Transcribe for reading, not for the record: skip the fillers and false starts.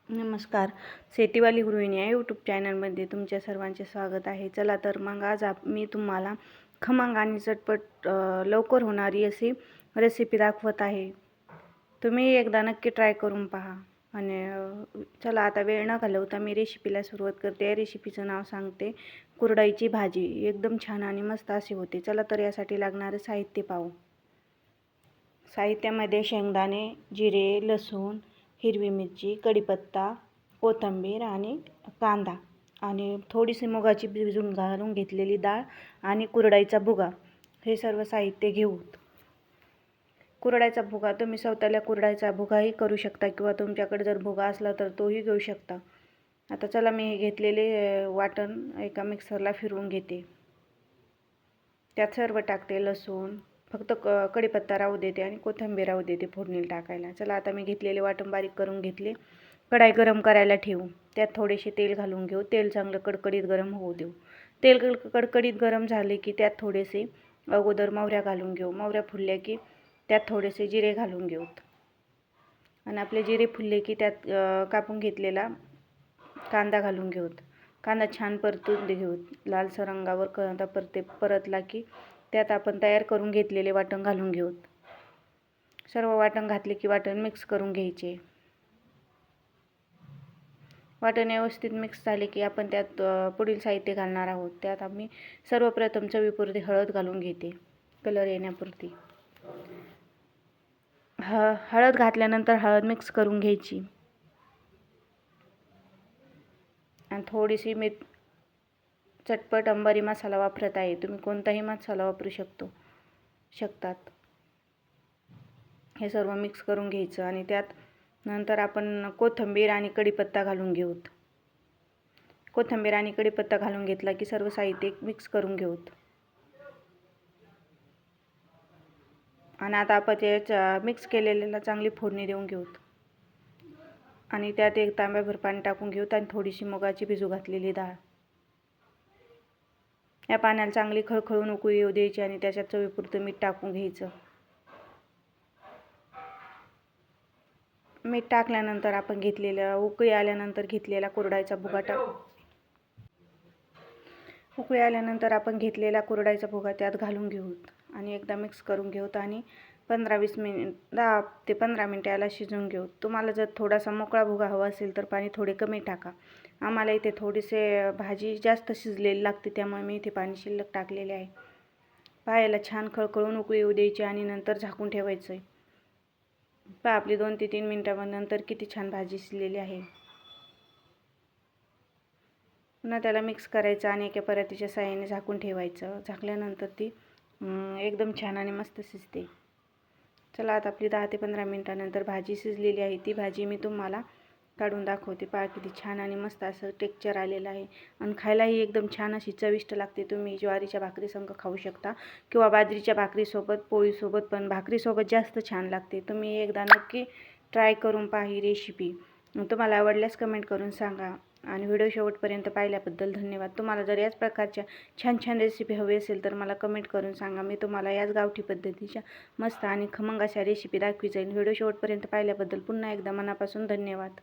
नमस्कार. शेतीवाली गृहिणी या यूट्यूब चॅनलमध्ये तुमच्या सर्वांचे स्वागत आहे. चला तर मग आज मी तुम्हाला खमंग आणि झटपट लवकर होणारी अशी रेसिपी दाखवत आहे. तुम्ही एकदा नक्की ट्राय करून पहा. आणि चला आता वेळ न घालवता मी रेसिपीला सुरुवात करते. या रेसिपीचं नाव सांगते, कुरडईची भाजी. एकदम छान आणि मस्त अशी होते. चला तर यासाठी लागणारं साहित्य पाहू. साहित्यामध्ये शेंगदाणे, जिरे, लसूण, हिरवी मिरची, कढीपत्ता, कोथिंबीर आणि कांदा आणि थोडीशी मुगाची भिजवून घालून घेतलेली डाळ आणि कुरडईचा भुगा, हे सर्व साहित्य घेऊ. कुरडईचा भुगा तुम्ही स्वतःला कुरडईचा भुगाही करू शकता किंवा तुमच्याकडे जर भुगा असला तर तोही घेऊ शकता. आता चला मी हे घेतलेले वाटण एका मिक्सरला फिरवून घेते. त्यात सर्व टाकते. लसूण फक्त कढीपत्ता राहू देते आणि कोथिंबीर राहू देते फोडणीला टाकायला. चला आता मी घेतलेले वाटण बारीक करून घेतले. कढाई गरम करायला ठेवू. त्यात थोडेसे तेल घालून घेऊ. तेल चांगलं कडकडीत गरम होऊ देऊ. तेल कडकडीत गरम झाले की त्यात थोडेसे अगोदर मोहऱ्या घालून घेऊ. मोहऱ्या फुलल्या की त्यात थोडेसे जिरे घालून घेऊ. आणि आपले जिरे फुलले की त्यात कापून घेतलेला कांदा घालून घेऊ. कांदा छान परतून घेऊ. लालसर रंगावर कांदा परतला की त्यात आपण तयार करून घेतलेले वाटण घालून घेऊ. सर्व वाटण घातले की वाटण मिक्स करून घ्यायचे. वाटण व्यवस्थित मिक्स झाले की आपण त्यात पुढील साहित्य घालणार आहोत. त्यात आम्ही सर्वप्रथम चवीपुरती हळद घालून घेते, कलर येण्यापुरती. हळद घातल्यानंतर हळद मिक्स करून घ्यायची आणि थोडीशी चटपट अंबारी मसाला वापरत आहे. तुम्ही कोणताही मसाला वापरू शकतात. हे सर्व मिक्स करून घ्यायचं आणि त्यात नंतर आपण कोथिंबीर आणि कढीपत्ता घालून घेऊ. कोथिंबीर आणि कढीपत्ता घालून घेतला की सर्व साहित्य मिक्स करून घेऊ. आणि आता आपण ते मिक्स केलेल्याला चांगली फोडणी देऊन घेऊ. आणि त्यात एक तांब्याभर पाणी टाकून घेऊ आणि थोडीशी मुगाची भिजू घातलेली डाळ. या पाण्याला चांगली खळखळून उकळी येऊ द्यायची आणि त्याच्यात चवीपुरतं मीठ टाकून घ्यायचं. मीठ टाकल्यानंतर आपण उकळी आल्यानंतर घेतलेला कुरडईचा भुगा उकळी आल्यानंतर आपण घेतलेला कुरडईचा भुगा त्यात घालून घेऊ आणि एकदा मिक्स करून घेऊ आणि 10 ते 15 मिनिटं याला शिजवून घेऊ. तुम्हाला जर थोडासा मोकळा भुगा हवा असेल तर पाणी थोडे कमी टाका. आम्हाला इथे थोडीसे भाजी जास्त शिजलेली लागते त्यामुळे मी इथे पाणी शिल्लक टाकलेले आहे. पायाला छान खळखळून उकळी येऊ द्यायची आणि नंतर झाकून ठेवायचं. पहा आपली 2 ते 3 मिनिटांनंतर किती छान भाजी शिजलेली आहे. पुन्हा त्याला मिक्स करायचं आणि एका परातीच्या साहाय्याने झाकून ठेवायचं. झाकल्यानंतर ती एकदम छान आणि मस्त शिजते. चला आता आपली 10 ते 15 मिनिटांनंतर भाजी शिजलेली आहे. ती भाजी मी तुम्हाला काढून दाखवते. पहा किती छान आणि मस्त असं टेक्स्चर आलेलं आहे आणि खायलाही एकदम छान अशी चविष्ट लागते. तुम्ही ज्वारीच्या भाकरीसंग खाऊ शकता किंवा बाजरीच्या भाकरीसोबत, पोळीसोबत, पण भाकरीसोबत जास्त छान लागते. तुम्ही एकदा नक्की ट्राय करून पहा ही रेसिपी. तुम्हाला आवडल्यास कमेंट करून सांगा आणि व्हिडिओ शेवटपर्यंत पाहिल्याबद्दल धन्यवाद. तुम्हाला जर याच प्रकारच्या छान छान रेसिपी हवी असेल तर मला कमेंट करून सांगा. मी तुम्हाला याच गावठी पद्धतीच्या मस्त आणि खमंग अशा रेसिपी दाखवी जाईल. व्हिडिओ शेवटपर्यंत पाहिल्याबद्दल पुन्हा एकदा मनापासून धन्यवाद.